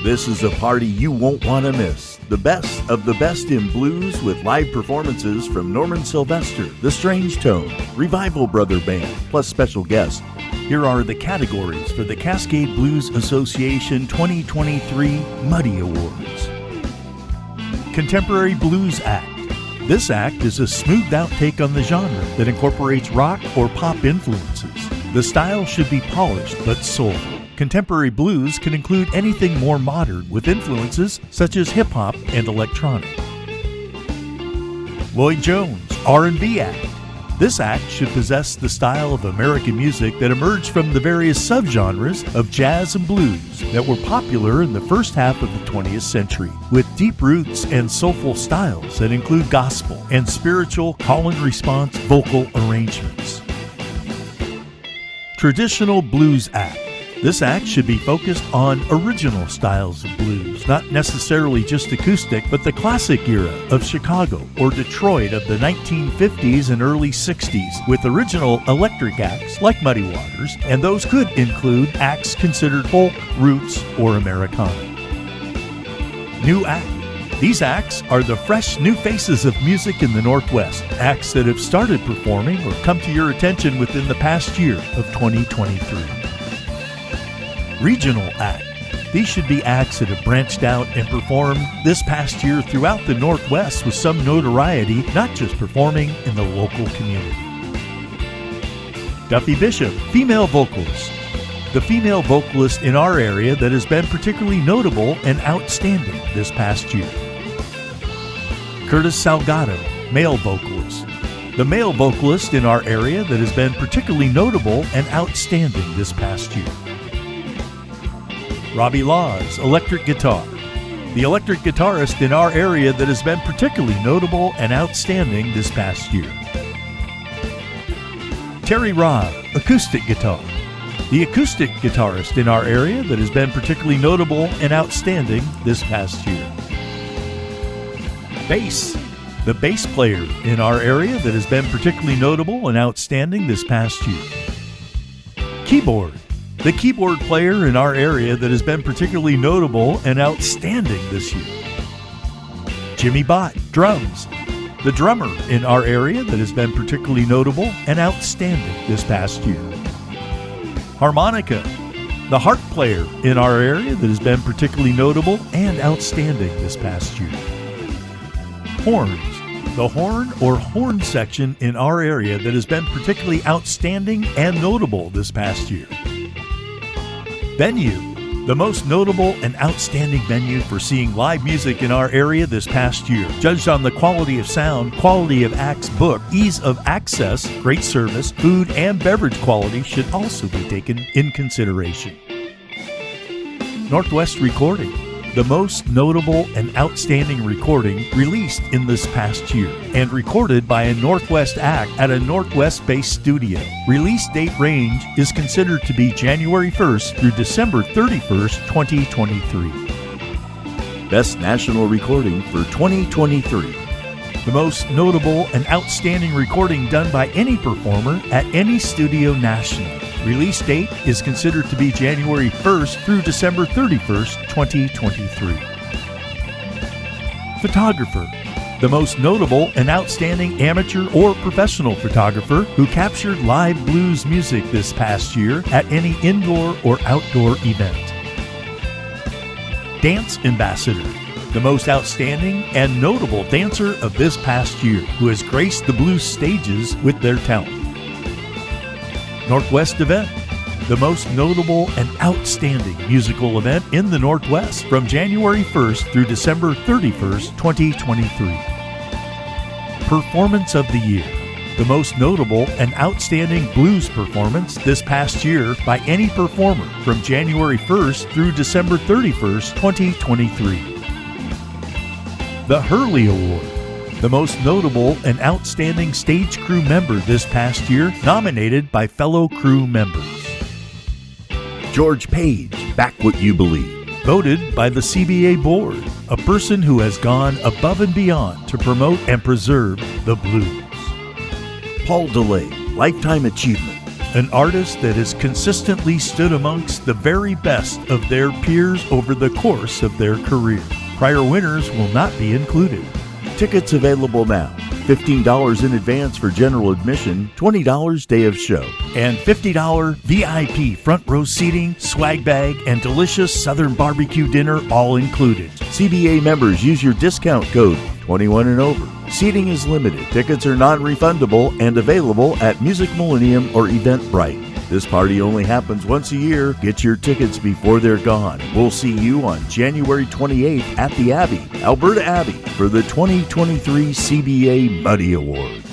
This is a party you won't want to miss. The best of the best in blues with live performances from Norman Sylvester, The Strange Tone, Revival Brother Band, plus special guests. Here are the categories for the Cascade Blues Association 2023 Muddy Awards. Contemporary Blues Act. This act is a smoothed-out take on the genre that incorporates rock or pop influences. The style should be polished but soulful. Contemporary blues can include anything more modern with influences such as hip-hop and electronic. Lloyd Jones, R&B Act. This act should possess the style of American music that emerged from the various subgenres of jazz and blues that were popular in the first half of the 20th century, with deep roots and soulful styles that include gospel and spiritual call-and-response vocal arrangements. Traditional Blues Act. This act should be focused on original styles of blues, not necessarily just acoustic, but the classic era of Chicago or Detroit of the 1950s and early 60s, with original electric acts like Muddy Waters, and those could include acts considered folk, roots, or Americana. New Act. These acts are the fresh new faces of music in the Northwest, acts that have started performing or come to your attention within the past year of 2023. Regional Act. These should be acts that have branched out and performed this past year throughout the Northwest with some notoriety, not just performing in the local community. Duffy Bishop, female vocalist. The female vocalist in our area that has been particularly notable and outstanding this past year. Curtis Salgado, male vocalist. The male vocalist in our area that has been particularly notable and outstanding this past year. Robbie Laws, electric guitar. The electric guitarist in our area that has been particularly notable and outstanding this past year. Terry Robb, acoustic guitar. The acoustic guitarist in our area that has been particularly notable and outstanding this past year. Bass. The bass player in our area that has been particularly notable and outstanding this past year. Keyboard. The keyboard player in our area that has been particularly notable and outstanding this year. Jimmy Bott, drums. The drummer in our area that has been particularly notable and outstanding this past year. Harmonica. The harp player in our area that has been particularly notable and outstanding this past year. Horns. The horn or horn section in our area that has been particularly outstanding and notable this past year. Venue. The most notable and outstanding venue for seeing live music in our area this past year, judged on the quality of sound, quality of acts booked, ease of access, great service, food and beverage quality should also be taken in consideration. Northwest Recording. The most notable and outstanding recording released in this past year and recorded by a Northwest act at a Northwest-based studio. Release date range is considered to be January 1st through December 31st, 2023. Best National Recording for 2023. The most notable and outstanding recording done by any performer at any studio nationally. Release date is considered to be January 1st through December 31st, 2023. Photographer. The most notable and outstanding amateur or professional photographer who captured live blues music this past year at any indoor or outdoor event. Dance Ambassador. The most outstanding and notable dancer of this past year who has graced the blues stages with their talent. Northwest Event. The most notable and outstanding musical event in the Northwest from January 1st through December 31st, 2023. Performance of the Year. The most notable and outstanding blues performance this past year by any performer from January 1st through December 31st, 2023. The Hurley Award. The most notable and outstanding stage crew member this past year, nominated by fellow crew members. George Page, Back What You Believe. Voted by the CBA Board, a person who has gone above and beyond to promote and preserve the blues. Paul DeLay, Lifetime Achievement. an artist that has consistently stood amongst the very best of their peers over the course of their career. Prior winners will not be included. Tickets available now. $15 in advance for general admission, $20 day of show. And $50 VIP front row seating, swag bag, and delicious Southern barbecue dinner all included. CBA members use your discount code 21 and over. Seating is limited. Tickets are non-refundable and available at Music Millennium or Eventbrite. This party only happens once a year. Get your tickets before they're gone. We'll see you on January 28th at the Abbey, Alberta Abbey, for the 2023 CBA Muddy Awards.